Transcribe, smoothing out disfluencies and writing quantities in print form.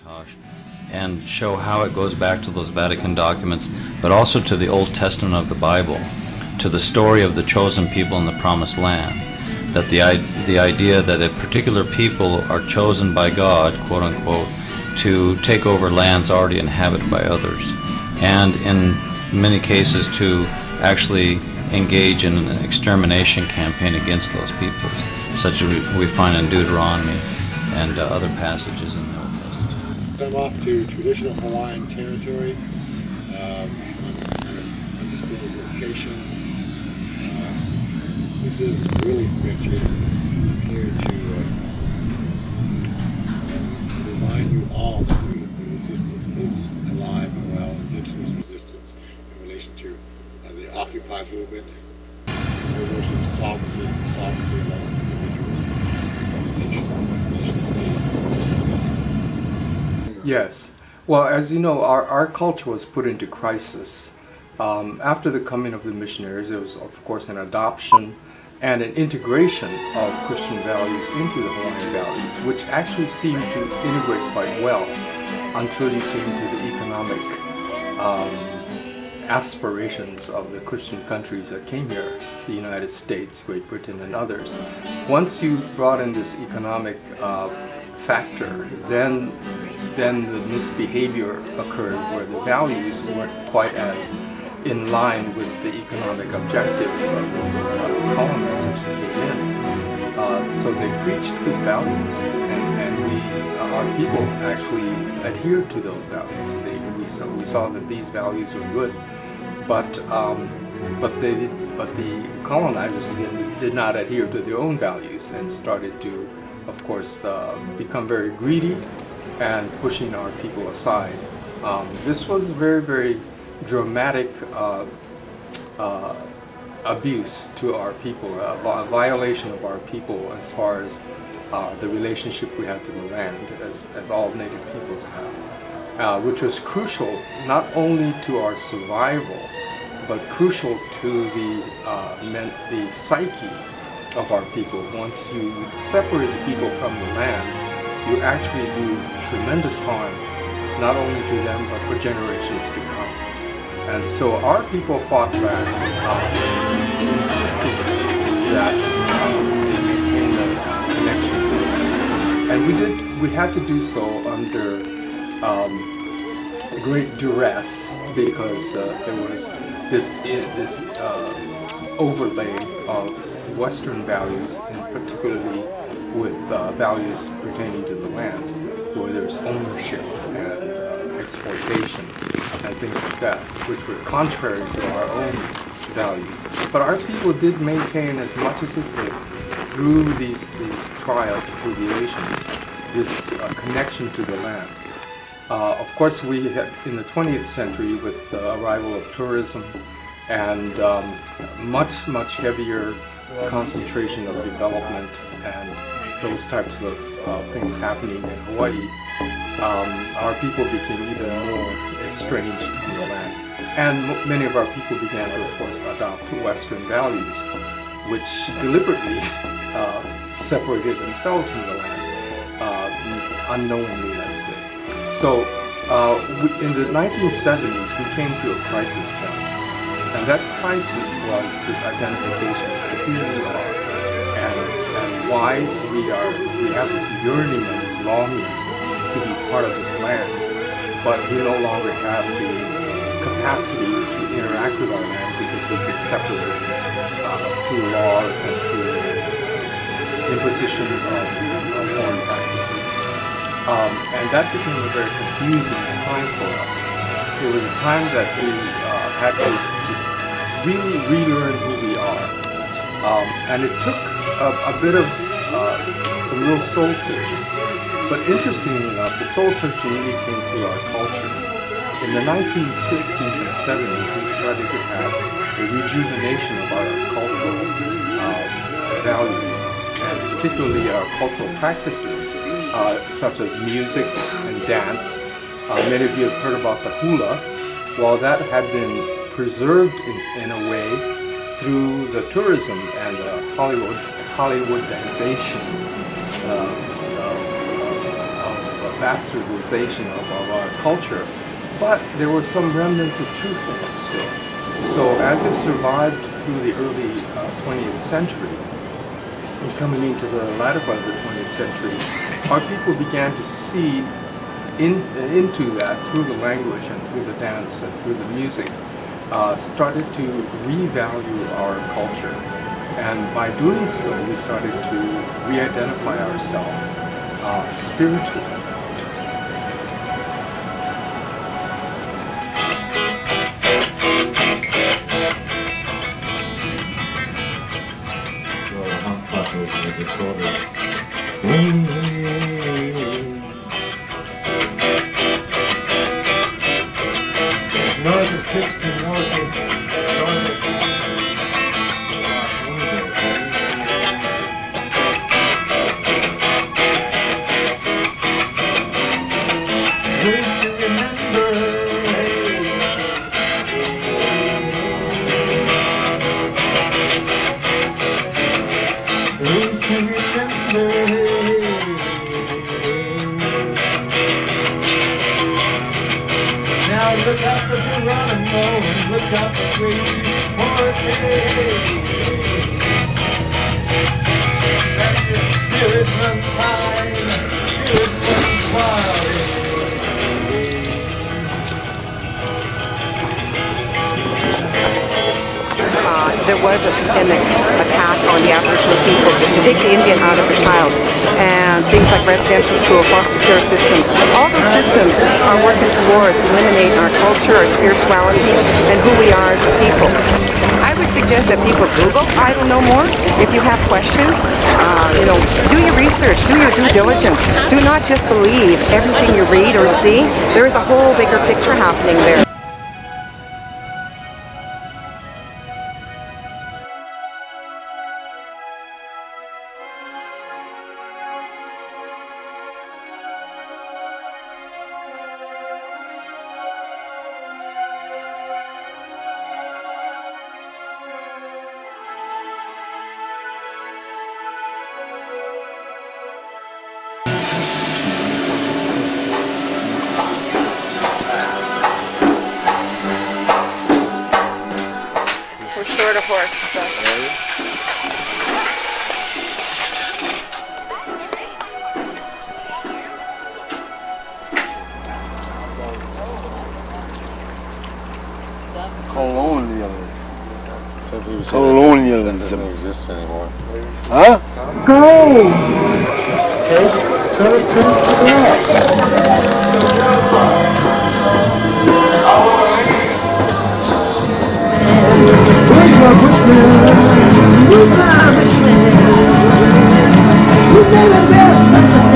Tosh, and show how it goes back to those Vatican documents, but also to the Old Testament of the Bible, to the story of the chosen people in the Promised Land, that the idea that a particular people are chosen by God, quote unquote, to take over lands already inhabited by others, and in many cases to actually engage in an extermination campaign against those peoples, such as we find in Deuteronomy and other passages in the Old Testament. I'm off to traditional Hawaiian territory, undisclosed location. This is really rich here to remind you all that the resistance is alive and well, indigenous resistance in relation to the Occupy movement, the notion of sovereignty of us as individuals, nation state. Yes. Well, as you know, our culture was put into crisis. After the coming of the missionaries, there was, of course, an adoption and an integration of Christian values into the Hawaiian values, which actually seemed to integrate quite well until you came to the economic aspirations of the Christian countries that came here, the United States, Great Britain, and others. Once you brought in this economic factor, then the misbehavior occurred where the values weren't quite as in line with the economic objectives of those colonizers who came in. So they preached good values, and our people actually adhered to those values. We saw that these values were good, but the colonizers again did not adhere to their own values and started to, of course, become very greedy and pushing our people aside. This was very, very dramatic abuse to our people, a violation of our people as far as the relationship we have to the land, as all native peoples have, which was crucial not only to our survival, but crucial to the psyche of our people. Once you separate the people from the land, you actually do tremendous harm, not only to them, but for generations to come. And so our people fought back, insisting that they maintain a connection. And we had to do so under great duress, because there was this overlay of Western values, and particularly with values pertaining to the land, where there's ownership and exploitation and things like that, which were contrary to our own values. But our people did maintain as much as they could through these trials and tribulations, this connection to the land. Of course, we had in the 20th century, with the arrival of tourism and much heavier concentration of development and those types of things happening in Hawaii, our people became even more estranged from the land. And many of our people began to, of course, adopt Western values, which deliberately separated themselves from the land, unknowingly, let's say. So in the 1970s, we came to a crisis point. And that crisis was this identification as to who we are and why we have this yearning and this longing to be part of this land, but we no longer have the capacity to interact with our land because we've been separated through laws and through imposition of foreign practices. And that became a very confusing time for us. It was a time that we had to really relearn who we are. And it took a bit of some real soul searching. But interestingly enough, the soul searching really came through our culture. In the 1960s and 70s, we started to have a rejuvenation of our cultural values, and particularly our cultural practices, such as music and dance. Many of you have heard about the hula. While that had been preserved in a way through the tourism and the Hollywoodization of bastardization of our culture, but there were some remnants of truth in it still. So as it survived through the early 20th century, and coming into the latter part of the 20th century, our people began to see into that through the language and through the dance and through the music, started to revalue our culture. And by doing so, we started to re-identify ourselves spiritually. North of 60, north of Los Angeles. Ways to remember. Ways to remember. Now look out for Geronimo and look out for crazy horses. That the spirit runs high, spirit runs wild. There was a systemic attack on the Aboriginal people to take the Indian out of the child, and things like residential school, foster care systems, all those systems are working towards eliminating our culture, our spirituality, and who we are as a people. I would suggest that people Google I Will Know More. If you have questions, do your research, do your due diligence. Do not just believe everything you read or see. There is a whole bigger picture happening there. We're short a horse, so. Colonialism doesn't exist anymore. Huh? Go! To the left.